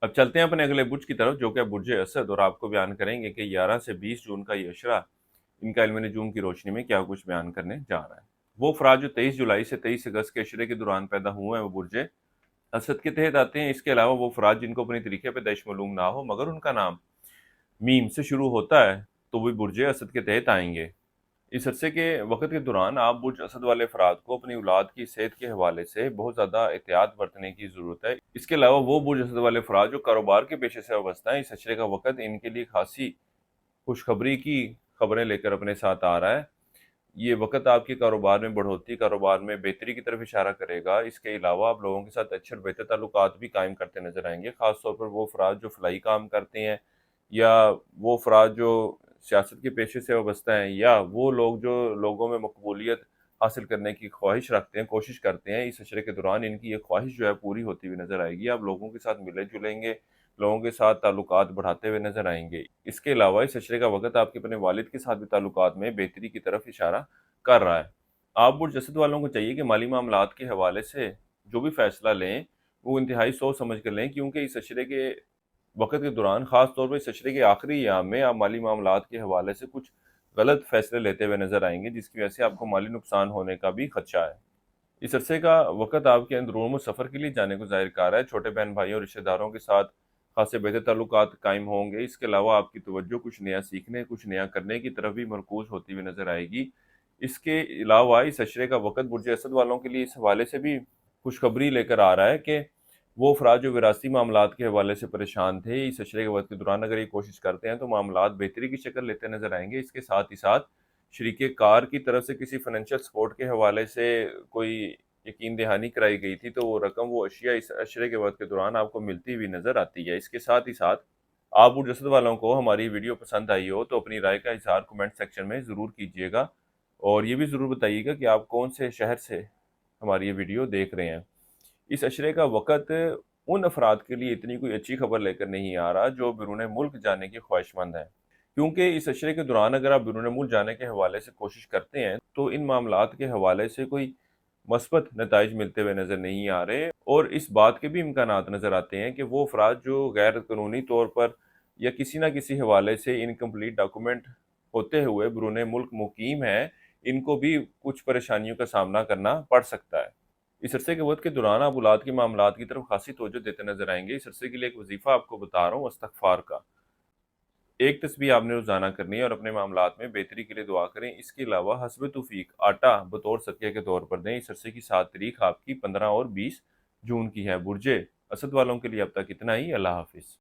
अब चलते हैं अपने अगले बुर्ज की तरफ, जो कि है बुर्ज असद, और आपको बयान करेंगे कि 11 से 20 जून का ये अशरा इनका इल्म नजूम की रोशनी में क्या कुछ बयान करने जा रहा है। वो अफराद जो 23 जुलाई से 23 अगस्त के अशरे के दौरान पैदा हुए हैं वो बुर्ज असद के तहत आते हैं। इसके अलावा वो अफराद जिनको अपने तरीके पे दैश मालूम ना हो मगर उनका नाम मीम से शुरू होता है तो वो बुर्ज असद के तहत आएंगे। इस अरसे के वक़्त के दौरान आप बुर्ज असद वाले अफराद को अपनी औलाद की सेहत के हवाले से बहुत ज़्यादा एहतियात बरतने की ज़रूरत है। इसके अलावा वो बुर्ज असद वाले अफराद जो कारोबार के पेशे से वाबस्ता हैं, इस अशरे का वक़्त इनके लिए खासी खुशखबरी की खबरें लेकर अपने साथ आ रहा है। ये वक़्त आपके कारोबार में बढ़ोतरी, कारोबार में बेहतरी की तरफ इशारा करेगा। इसके अलावा आप लोगों के साथ अच्छे और बेहतर ताल्लुकात भी कायम करते नज़र आएँगे। ख़ास तौर पर वो अफराद जो फलाही काम करते हैं, या वो अफराद जो सियासत के पेशे से वाबस्ता हैं, या वो लोग जो लोगों में मकबूलियत हासिल करने की ख्वाहिश रखते हैं, कोशिश करते हैं, इस अशरे के दौरान इनकी ये ख्वाहिश जो है पूरी होती हुई नज़र आएगी। आप लोगों के साथ मिले-जुलेंगे, लोगों के साथ ताल्लुकात बढ़ाते हुए नज़र आएँगे। इसके अलावा इस अशरे का वक़्त आपके अपने वालिद के साथ भी ताल्लुकात में बेहतरी की तरफ इशारा कर रहा है। आप बुर्ज असद वालों को चाहिए कि माली मामलात के हवाले से जो भी फैसला लें, वो इंतहाई सोच समझ कर लें, क्योंकि इस अशरे के वक़्त के दौरान, ख़ास तौर पे इस अशरे के आखिरी अय्याम में, आप माली मामलात के हवाले से कुछ गलत फैसले लेते हुए नज़र आएँगे, जिसकी वजह से आपको माली नुकसान होने का भी खदशा है। इस अरसे का वक़्त आपके अंदरूनी सफ़र के लिए जाने को ज़ाहिर कर रहा है। छोटे बहन-भाइयों और रिश्तेदारों के साथ ख़ासे बेहतर ताल्लुकात कायम होंगे। इसके अलावा आपकी तवज्जो कुछ नया सीखने, कुछ नया करने की तरफ भी मरकूज़ होती हुई नज़र आएगी। इसके अलावा इस अशरे का वक़्त बुर्ज असद वालों के लिए इस हवाले से भी खुशखबरी लेकर आ रहा है कि वो अफराद जो विरासती मामलात के हवाले से परेशान थे, इस अशरे के वक़्त के दौरान अगर ये कोशिश करते हैं तो मामलात बेहतरी की शक्ल लेते नज़र आएँगे। इसके साथ ही साथ शरीके कार की तरफ से किसी फाइनेंशियल सपोर्ट के हवाले से कोई यकीन दहानी कराई गई थी, तो वो रकम, वो अशिया इस अशरे के वक़्त के दौरान आपको मिलती हुई नज़र आती है। इसके साथ ही साथ आप बुर्ज असद वालों को हमारी वीडियो पसंद आई हो तो अपनी राय का इज़हार कमेंट सेक्शन में ज़रूर कीजिएगा, और ये भी ज़रूर बताइएगा कि आप कौन से शहर से हमारी ये वीडियो देख रहे हैं। इस अशरे का वक़्त उन अफराद के लिए इतनी कोई अच्छी खबर लेकर नहीं आ रहा जो बिरूने मुल्क जाने के ख्वाहिशमंद हैं। क्योंकि इस अशरे के दौरान अगर आप बिरूने मुल्क जाने के हवाले से कोशिश करते हैं, तो इन मामलात के हवाले से कोई मस्बत नताइज मिलते हुए नज़र नहीं आ रहे, और इस बात के भी इम्कानात नज़र आते हैं कि वो अफराद जो गैर कानूनी तौर पर या किसी न किसी हवाले से इनकम्प्लीट डॉक्यूमेंट होते हुए बिरूने मुल्क मुकीम हैं, इनको भी कुछ परेशानियों का सामना करना पड़ सकता है। इस अरसे के वक़्त के दौरान आप औलाद के मामलात की तरफ खासी तवज्जो देते नज़र आएँगे। इस अरसे के लिए एक वज़ीफ़ा आपको बता रहा हूँ इस्तिग़फ़ार का। एक तस्बीह आपने रोज़ाना करनी है और अपने मामलात में बेहतरी के लिए दुआ करें। इसके अलावा हस्ब तौफ़ीक आटा बतौर सदक़े के तौर पर दें। इस अरसे की 7 तारीख आपकी 15 और 20 जून की है। बुर्ज असद वालों के लिए अब तक इतना ही। अल्लाह हाफ़िज़।